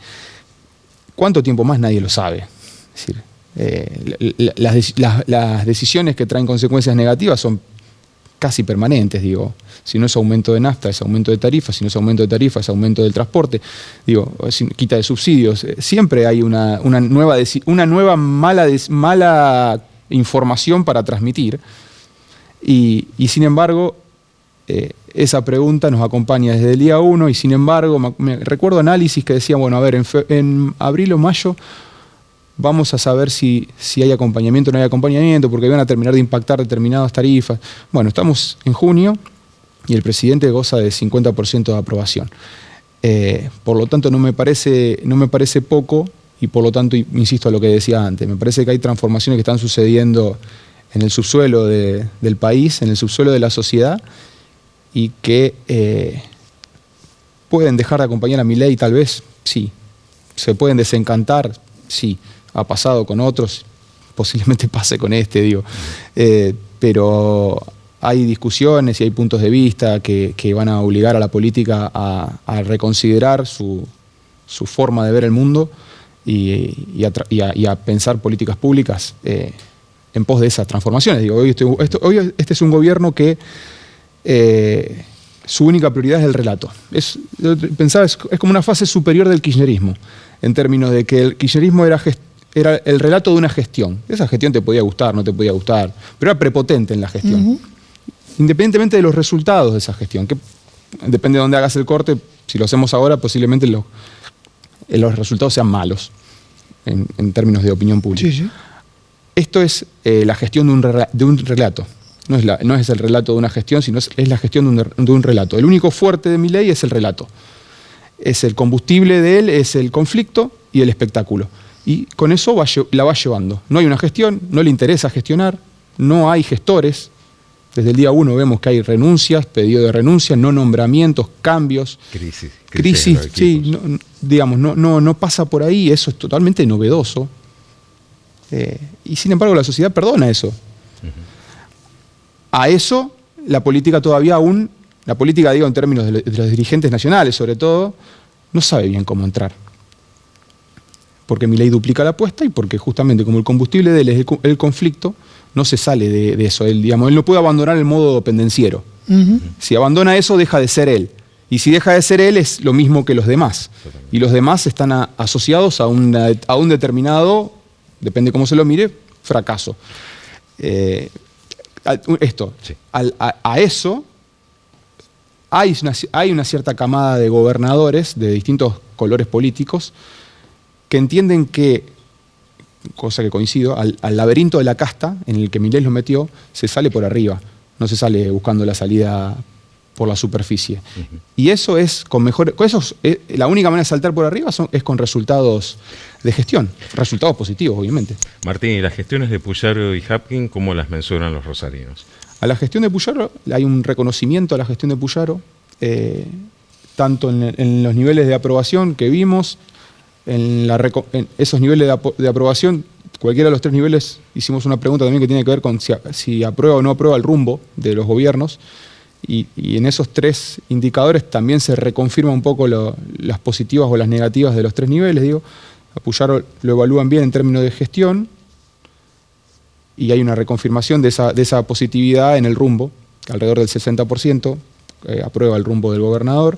¿Cuánto tiempo más? Nadie lo sabe. Es decir, las decisiones que traen consecuencias negativas son casi permanentes, digo. Si no es aumento de nafta, es aumento de tarifas. Si no es aumento de tarifas, es aumento del transporte. Digo, quita de subsidios. Siempre hay una nueva mala información para transmitir. Y sin embargo, esa pregunta nos acompaña desde el día 1 y sin embargo, me recuerdo análisis que decían, bueno, a ver, en abril o mayo vamos a saber si hay acompañamiento o no hay acompañamiento, porque van a terminar de impactar determinadas tarifas. Bueno, estamos en junio y el presidente goza de 50% de aprobación. Por lo tanto, no me parece poco y por lo tanto, insisto a lo que decía antes, me parece que hay transformaciones que están sucediendo en el subsuelo del país, en el subsuelo de la sociedad, y que pueden dejar de acompañar a Milei, tal vez, sí. Se pueden desencantar, sí. Ha pasado con otros, posiblemente pase con este, digo. Pero hay discusiones y hay puntos de vista que van a obligar a la política a reconsiderar su forma de ver el mundo y a pensar políticas públicas en pos de esas transformaciones. Digo, hoy este es un gobierno que su única prioridad es el relato. Pensaba, es como una fase superior del kirchnerismo, en términos de que el kirchnerismo era el relato de una gestión. Esa gestión te podía gustar, no te podía gustar, pero era prepotente en la gestión. Independientemente de los resultados de esa gestión, que depende de dónde hagas el corte, si lo hacemos ahora, posiblemente los resultados sean malos, en términos de opinión pública. Sí. Esto es la gestión de un relato. No es el relato de una gestión, sino es la gestión de un relato. El único fuerte de Milei es el relato. Es el combustible de él, es el conflicto y el espectáculo. Y con eso la va llevando. No hay una gestión, no le interesa gestionar, no hay gestores. Desde el día 1 vemos que hay renuncias, pedido de renuncia, no nombramientos, cambios. Crisis, sí, no pasa por ahí, eso es totalmente novedoso. Y sin embargo la sociedad perdona eso. A eso, la política todavía aún, la política digo en términos de los dirigentes nacionales sobre todo, no sabe bien cómo entrar. Porque Milei duplica la apuesta y porque justamente como el combustible de él es el conflicto, no se sale de eso. Él no puede abandonar el modo pendenciero. Si abandona eso, deja de ser él. Y si deja de ser él, es lo mismo que los demás. Y los demás están asociados a un determinado, depende cómo se lo mire, fracaso. A eso hay una cierta camada de gobernadores de distintos colores políticos que entienden que, cosa que coincido, al laberinto de la casta en el que Milei lo metió, se sale por arriba, no se sale buscando la salida por la superficie. Y eso es la única manera de saltar por arriba es con resultados de gestión, resultados positivos, obviamente. Martín, ¿y las gestiones de Puyaro y Hapkin cómo las mensuran los rosarinos? A la gestión de Puyaro hay un reconocimiento a la gestión de Puyaro, tanto en los niveles de aprobación que vimos, en esos niveles de aprobación, cualquiera de los 3 niveles, hicimos una pregunta también que tiene que ver con si aprueba o no aprueba el rumbo de los gobiernos. Y en esos 3 indicadores también se reconfirma un poco las positivas o las negativas de los 3 niveles. Digo, a Puyaro lo evalúan bien en términos de gestión y hay una reconfirmación de esa positividad en el rumbo, alrededor del 60% aprueba el rumbo del gobernador.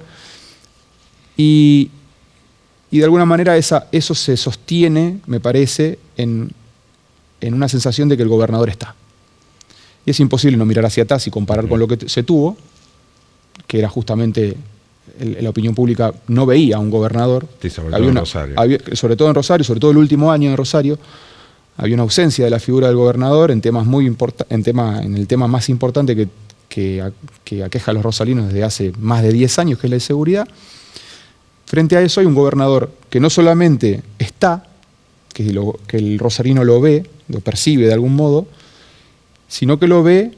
Y de alguna manera eso se sostiene, me parece, en una sensación de que el gobernador está. Y es imposible no mirar hacia atrás y comparar con lo que se tuvo, que era justamente, la opinión pública no veía a un gobernador. Sí, sobre todo en Rosario. Sobre todo en Rosario, sobre todo el último año en Rosario, había una ausencia de la figura del gobernador en el tema más importante que aqueja a los rosarinos desde hace más de 10 años, que es la inseguridad. Frente a eso hay un gobernador que no solamente está, que el rosarino lo ve, lo percibe de algún modo, sino que lo ve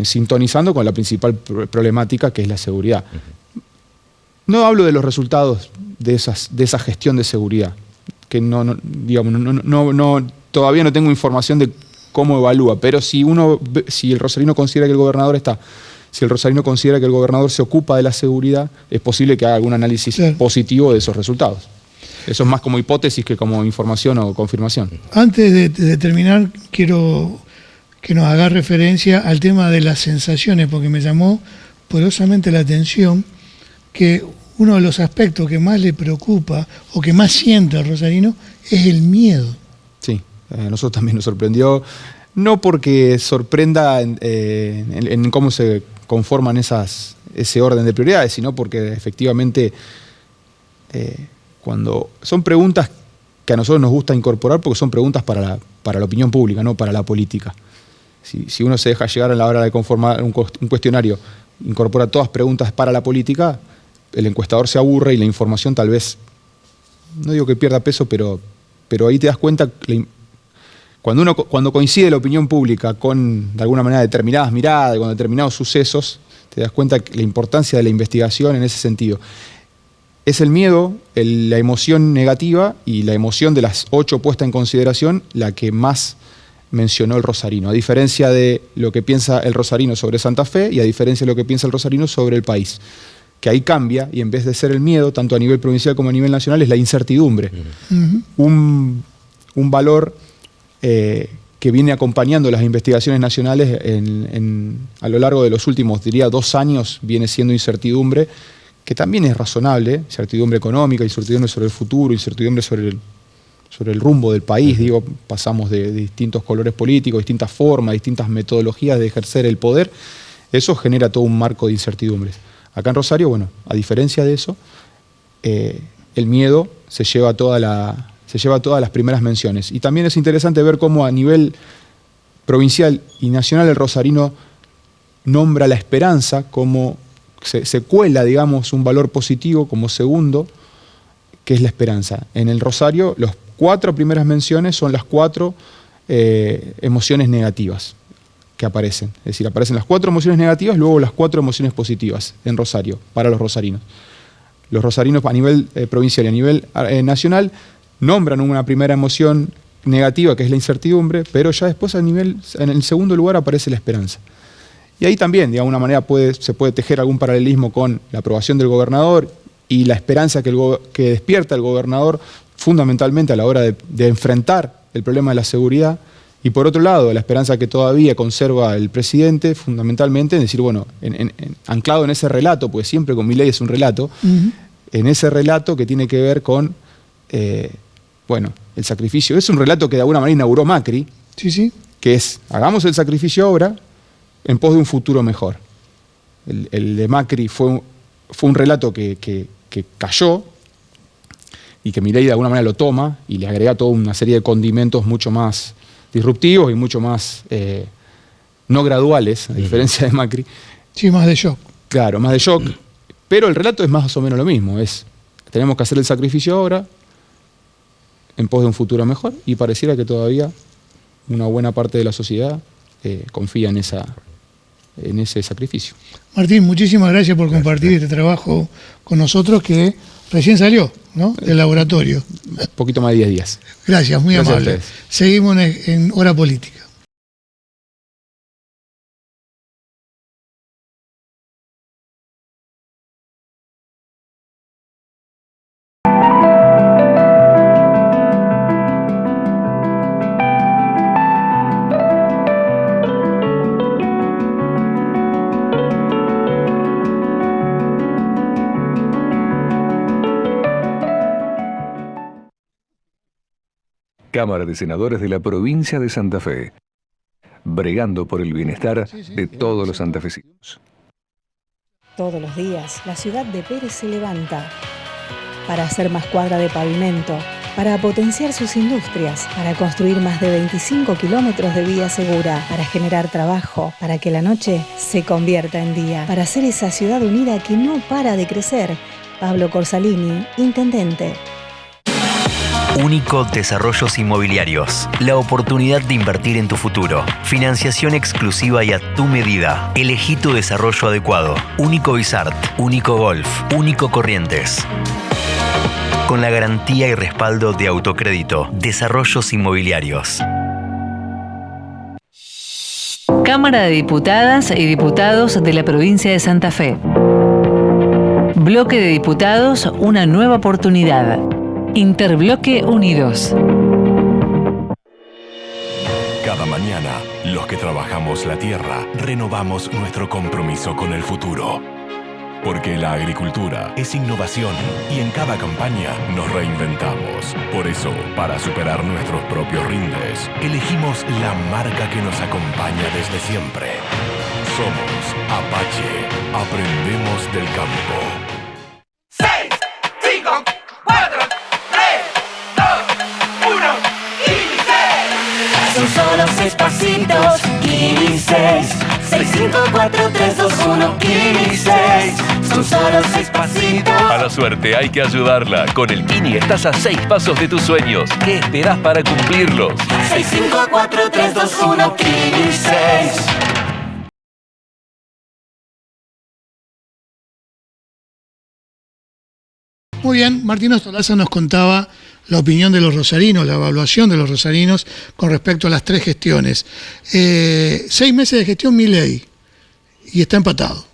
sintonizando con la principal problemática, que es la seguridad. No hablo de los resultados de esa gestión de seguridad, que todavía no tengo información de cómo evalúa, pero si el rosarino considera que el gobernador se ocupa de la seguridad, es posible que haga algún análisis positivo de esos resultados. Eso es más como hipótesis que como información o confirmación. Antes de terminar, quiero que nos haga referencia al tema de las sensaciones, porque me llamó poderosamente la atención que uno de los aspectos que más le preocupa o que más siente al rosarino es el miedo. Sí, a nosotros también nos sorprendió, no porque sorprenda en cómo se conforman ese orden de prioridades, sino porque efectivamente cuando son preguntas que a nosotros nos gusta incorporar, porque son preguntas para la opinión pública, no para la política. Si uno se deja llegar a la hora de conformar un cuestionario, incorpora todas preguntas para la política, el encuestador se aburre y la información tal vez, no digo que pierda peso, pero ahí te das cuenta, cuando coincide la opinión pública con, de alguna manera, determinadas miradas, con determinados sucesos, te das cuenta de la importancia de la investigación en ese sentido. Es el miedo, la emoción negativa y la emoción de las 8 puestas en consideración la que más mencionó el rosarino, a diferencia de lo que piensa el rosarino sobre Santa Fe y a diferencia de lo que piensa el rosarino sobre el país. Que ahí cambia y en vez de ser el miedo, tanto a nivel provincial como a nivel nacional, es la incertidumbre. Un valor que viene acompañando las investigaciones nacionales a lo largo de los últimos, diría, 2 años, viene siendo incertidumbre, que también es razonable, incertidumbre económica, incertidumbre sobre el futuro, incertidumbre sobre el rumbo del país. Digo, pasamos de distintos colores políticos, distintas formas, distintas metodologías de ejercer el poder. Eso genera todo un marco de incertidumbres. Acá en Rosario, bueno, a diferencia de eso, el miedo se lleva todas las primeras menciones. Y también es interesante ver cómo a nivel provincial y nacional el rosarino nombra la esperanza como se cuela, digamos, un valor positivo como segundo, que es la esperanza. En el Rosario, las 4 primeras menciones son las 4 emociones negativas que aparecen. Es decir, aparecen las 4 emociones negativas, luego las 4 emociones positivas en Rosario, para los rosarinos. Los rosarinos a nivel provincial y a nivel nacional nombran una primera emoción negativa, que es la incertidumbre, pero ya después en el segundo lugar aparece la esperanza. Y ahí también, de alguna manera, se puede tejer algún paralelismo con la aprobación del gobernador y la esperanza que despierta el gobernador fundamentalmente a la hora de enfrentar el problema de la seguridad. Y por otro lado, la esperanza que todavía conserva el presidente, fundamentalmente, en decir, bueno, anclado en ese relato, pues siempre con Milei es un relato, en ese relato que tiene que ver con, el sacrificio. Es un relato que de alguna manera inauguró Macri, que es, hagamos el sacrificio ahora en pos de un futuro mejor. El de Macri fue un relato que cayó y que Milei de alguna manera lo toma y le agrega toda una serie de condimentos mucho más disruptivos y mucho más no graduales, a diferencia de Macri. Sí, más de shock. Claro, más de shock. Pero el relato es más o menos lo mismo. Tenemos que hacer el sacrificio ahora en pos de un futuro mejor, y pareciera que todavía una buena parte de la sociedad confía en ese sacrificio. Martín, muchísimas gracias por compartir este trabajo con nosotros, que recién salió, ¿no?, del laboratorio. Un poquito más de 10 días. Gracias, muy amable. Seguimos en Hora Política. Cámara de Senadores de la Provincia de Santa Fe, bregando por el bienestar de todos los santafesinos. Todos los días, la ciudad de Pérez se levanta para hacer más cuadra de pavimento, para potenciar sus industrias, para construir más de 25 kilómetros de vía segura, para generar trabajo, para que la noche se convierta en día, para hacer esa ciudad unida que no para de crecer. Pablo Corsalini, intendente. Único Desarrollos Inmobiliarios. La oportunidad de invertir en tu futuro. Financiación exclusiva y a tu medida. Elegí tu desarrollo adecuado. Único Bizart, Único Golf, Único Corrientes. Con la garantía y respaldo de Autocrédito. Desarrollos Inmobiliarios. Cámara de Diputadas y Diputados de la Provincia de Santa Fe. Bloque de Diputados, una nueva oportunidad. Interbloque Unidos. Cada mañana, los que trabajamos la tierra, renovamos nuestro compromiso con el futuro. Porque la agricultura es innovación y en cada campaña nos reinventamos. Por eso, para superar nuestros propios rindes, elegimos la marca que nos acompaña desde siempre. Somos Apache. Aprendemos del campo. 6, 5, 4, 3, 2, 1, ¡inicie! Son solo 6 pasitos, Kini 6. 6, 5, 4, 3, 2, 1, Kini 6. Son solo 6 pasitos. A la suerte hay que ayudarla. Con el Kini estás a 6 pasos de tus sueños. ¿Qué esperás para cumplirlos? 6, 5, 4, 3, 2, 1, Kini 6. Muy bien, Martín Ostolaza nos contaba la opinión de los rosarinos, la evaluación de los rosarinos con respecto a las 3 gestiones. 6 meses de gestión Milei y está empatado.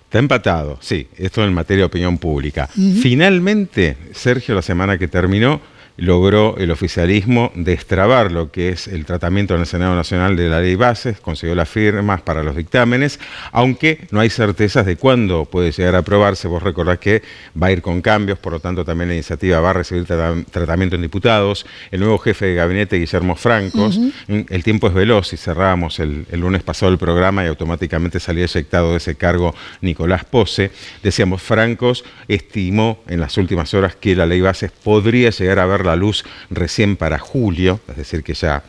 Está empatado, sí, esto en materia de opinión pública. Finalmente, Sergio, la semana que terminó, logró el oficialismo destrabar lo que es el tratamiento en el Senado Nacional de la Ley Bases, consiguió las firmas para los dictámenes, aunque no hay certezas de cuándo puede llegar a aprobarse. Vos recordás que va a ir con cambios, por lo tanto también la iniciativa va a recibir tratamiento en diputados. El nuevo jefe de gabinete, Guillermo Francos, el tiempo es veloz y cerrábamos el lunes pasado el programa y automáticamente salía eyectado de ese cargo Nicolás Pose. Decíamos, Francos estimó en las últimas horas que la Ley Bases podría llegar a ver la luz recién para julio, es decir que ya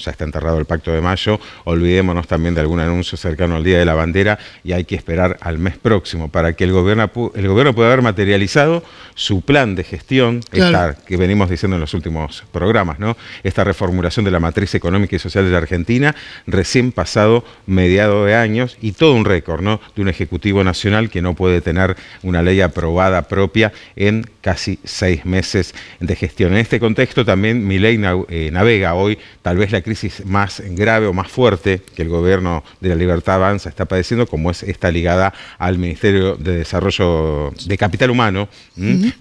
está enterrado el Pacto de Mayo. Olvidémonos también de algún anuncio cercano al Día de la Bandera y hay que esperar al mes próximo para que el gobierno pueda haber materializado su plan de gestión, claro, que venimos diciendo en los últimos programas, ¿no? Esta reformulación de la matriz económica y social de la Argentina, recién pasado mediado de años, y todo un récord, ¿no?, de un Ejecutivo Nacional que no puede tener una ley aprobada propia en casi 6 meses de gestión. En este contexto también Milei navega hoy tal vez la crisis más grave o más fuerte que el gobierno de la Libertad Avanza está padeciendo, como es esta ligada al Ministerio de Desarrollo de Capital Humano,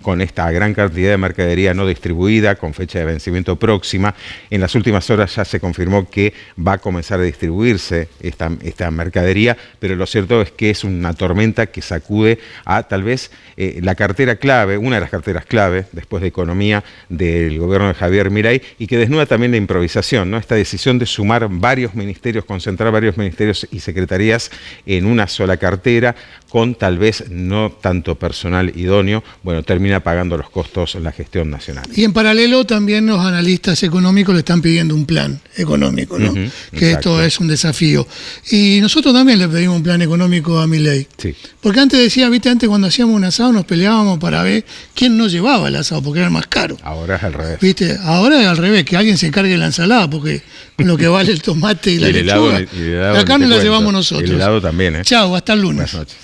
con esta gran cantidad de mercadería no distribuida, con fecha de vencimiento próxima. En las últimas horas ya se confirmó que va a comenzar a distribuirse esta mercadería, pero lo cierto es que es una tormenta que sacude a tal vez la cartera clave, una de las carteras clave, después de Economía, del gobierno de Javier Milei, y que desnuda también la improvisación, ¿no? Esta decisión de sumar varios ministerios, concentrar varios ministerios y secretarías en una sola cartera, con tal vez no tanto personal idóneo, termina pagando los costos la gestión nacional. Y en paralelo también los analistas económicos le están pidiendo un plan económico, ¿no? Que exacto. Esto es un desafío. Y nosotros también le pedimos un plan económico a Milei. Sí. Porque antes decía, antes cuando hacíamos un asado nos peleábamos para ver quién no llevaba el asado, porque era el más caro. Ahora es al revés. Ahora es al revés, que alguien se encargue de la ensalada, porque lo que vale el tomate y la lechuga, la carne la llevamos nosotros. El helado también, Chau, hasta el lunes. Buenas noches.